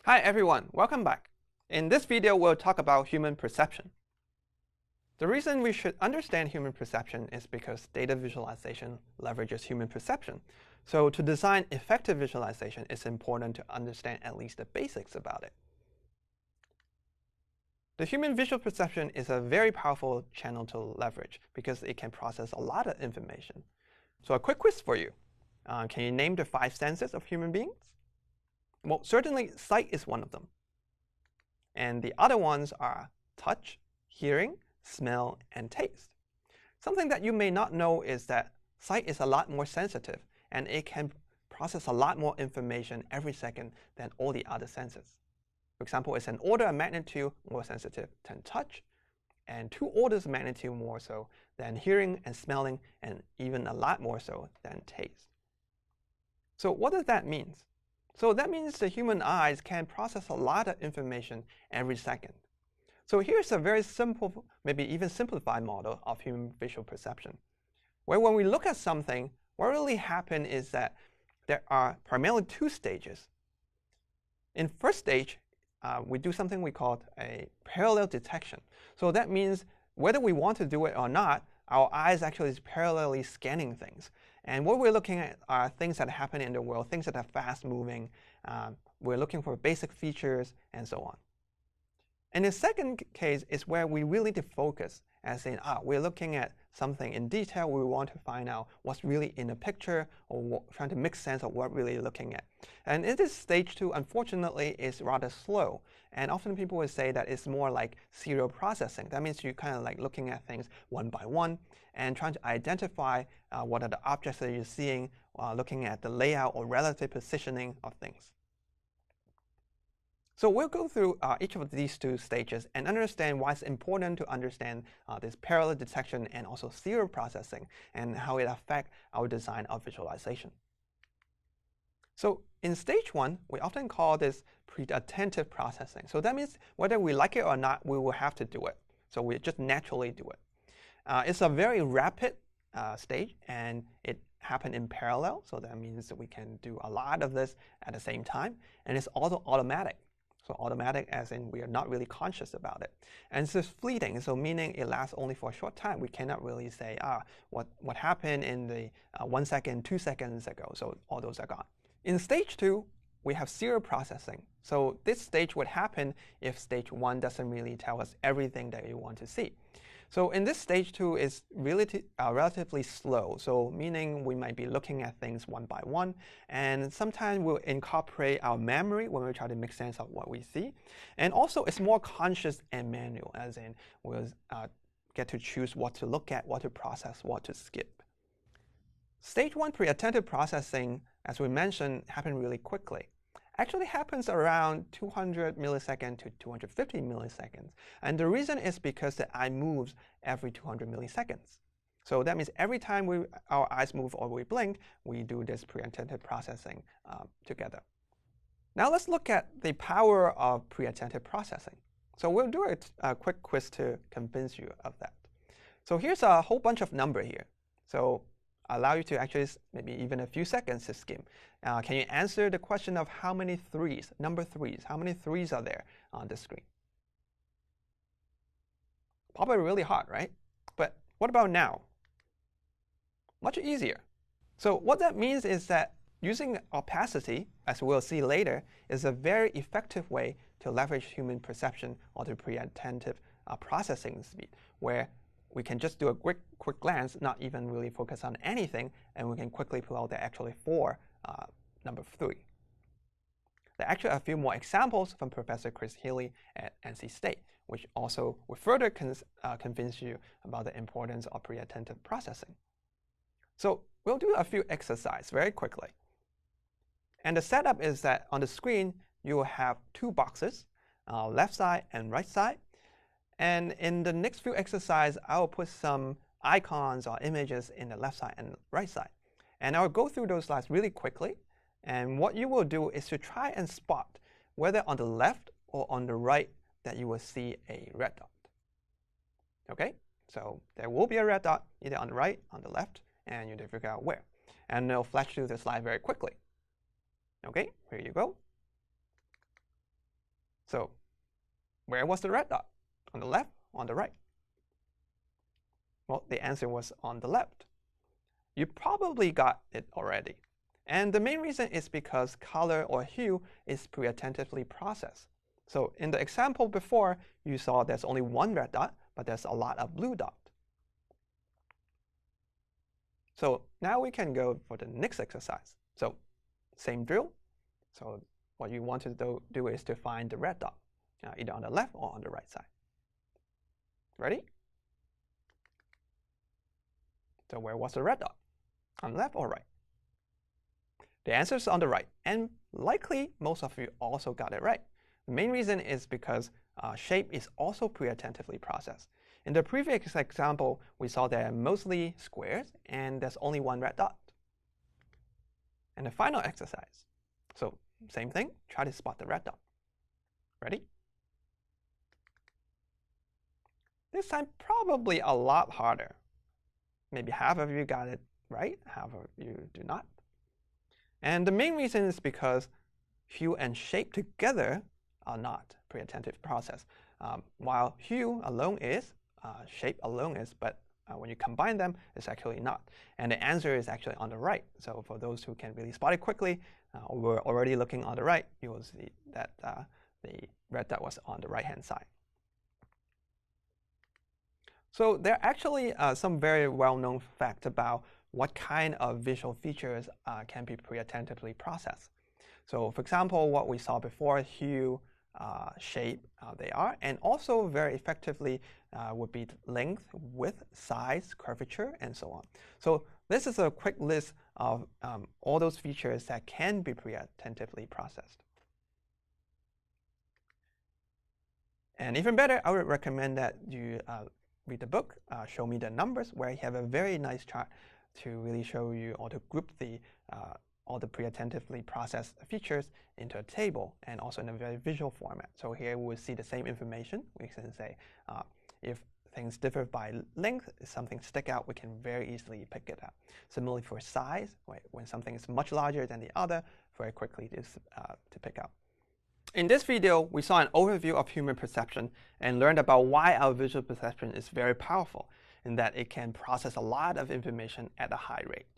Hi everyone, welcome back. In this video, we'll talk about human perception. The reason we should understand human perception is because data visualization leverages human perception. So to design effective visualization, it's important to understand at least the basics about it. The human visual perception is a very powerful channel to leverage because it can process a lot of information. So a quick quiz for you. Can you name the 5 senses of human beings? Well, certainly sight is one of them. And the other ones are touch, hearing, smell, and taste. Something that you may not know is that sight is a lot more sensitive, and it can process a lot more information every second than all the other senses. For example, it's an order of magnitude more sensitive than touch, and 2 orders of magnitude more so than hearing and smelling, and even a lot more so than taste. So what does that mean? So that means the human eyes can process a lot of information every second. So here's a very simple, maybe even simplified model of human visual perception, where when we look at something, what really happens is that there are primarily 2 stages. In first stage, we do something we call a parallel detection. So that means whether we want to do it or not, our eyes actually is parallelly scanning things. And what we're looking at are things that happen in the world, things that are fast-moving. We're looking for basic features, and so on. And the second case is where we really need to focus, as in, we're looking at something in detail. We want to find out what's really in the picture, or trying to make sense of what we're really looking at. And in this stage 2, unfortunately, is rather slow. And often people will say that it's more like serial processing. That means you're kind of like looking at things one by one and trying to identify what are the objects that you're seeing, looking at the layout or relative positioning of things. So we'll go through each of these 2 stages and understand why it's important to understand this parallel detection and also serial processing and how it affects our design of visualization. So in stage 1, we often call this pre-attentive processing. So that means whether we like it or not, we will have to do it. So we just naturally do it. It's a very rapid stage, and it happens in parallel. So that means that we can do a lot of this at the same time. And it's also automatic. So automatic as in we are not really conscious about it. And it's just fleeting, so meaning it lasts only for a short time. We cannot really say, what happened in the 1 second, 2 seconds ago. So all those are gone. In stage 2, we have serial processing. So this stage would happen if stage 1 doesn't really tell us everything that you want to see. So in this stage 2 is really relatively slow. So meaning we might be looking at things one by one. And sometimes we'll incorporate our memory when we try to make sense of what we see. And also it's more conscious and manual, as in we'll get to choose what to look at, what to process, what to skip. Stage 1 pre-attentive processing, as we mentioned, happens really quickly. Actually happens around 200 milliseconds to 250 milliseconds. And the reason is because the eye moves every 200 milliseconds. So that means every time our eyes move or we blink, we do this pre-attentive processing together. Now let's look at the power of pre-attentive processing. So we'll do a quick quiz to convince you of that. So here's a whole bunch of numbers here. So allow you to actually maybe even a few seconds to skim. Can you answer the question of how many 3s, number 3s, how many 3s are there on the screen? Probably really hard, right? But what about now? Much easier. So what that means is that using opacity, as we'll see later, is a very effective way to leverage human perception or the pre-attentive processing speed, where we can just do a quick glance, not even really focus on anything, and we can quickly pull out the actually 4, number 3. There are actually a few more examples from Professor Chris Healy at NC State, which also will further convince you about the importance of pre-attentive processing. So we'll do a few exercises very quickly. And the setup is that on the screen, you will have 2 boxes, left side and right side. And in the next few exercises, I will put some icons or images in the left side and right side. And I will go through those slides really quickly. And what you will do is to try and spot whether on the left or on the right that you will see a red dot. OK? So there will be a red dot either on the right, on the left, and you need to figure out where. And they'll flash through the slide very quickly. OK? Here you go. So where was the red dot? On the left or on the right? Well, the answer was on the left. You probably got it already. And the main reason is because color or hue is pre-attentively processed. So in the example before, you saw there's only one red dot, but there's a lot of blue dots. So now we can go for the next exercise. So same drill. So what you want to do is to find the red dot, either on the left or on the right side. Ready? So where was the red dot? On the left or right? The answer is on the right, and likely most of you also got it right. The main reason is because shape is also pre-attentively processed. In the previous example, we saw there are mostly squares, and there's only one red dot. And the final exercise. So same thing, try to spot the red dot. Ready? This time, probably a lot harder. Maybe half of you got it right, half of you do not. And the main reason is because hue and shape together are not pre-attentive process. While hue alone is, shape alone is, but when you combine them, it's actually not. And the answer is actually on the right. So for those who can really spot it quickly, we're already looking on the right, you will see that the red dot was on the right-hand side. So there are actually some very well-known facts about what kind of visual features can be pre-attentively processed. So for example, what we saw before, hue, shape, they are, and also very effectively would be length, width, size, curvature, and so on. So this is a quick list of all those features that can be pre-attentively processed. And even better, I would recommend that you read the book, Show Me the Numbers, where you have a very nice chart to really show you or to group all the pre-attentively processed features into a table and also in a very visual format. So here we'll see the same information. We can say if things differ by length, if something stick out, we can very easily pick it up. Similarly for size, when something is much larger than the other, very quickly to pick up. In this video, we saw an overview of human perception and learned about why our visual perception is very powerful in that it can process a lot of information at a high rate.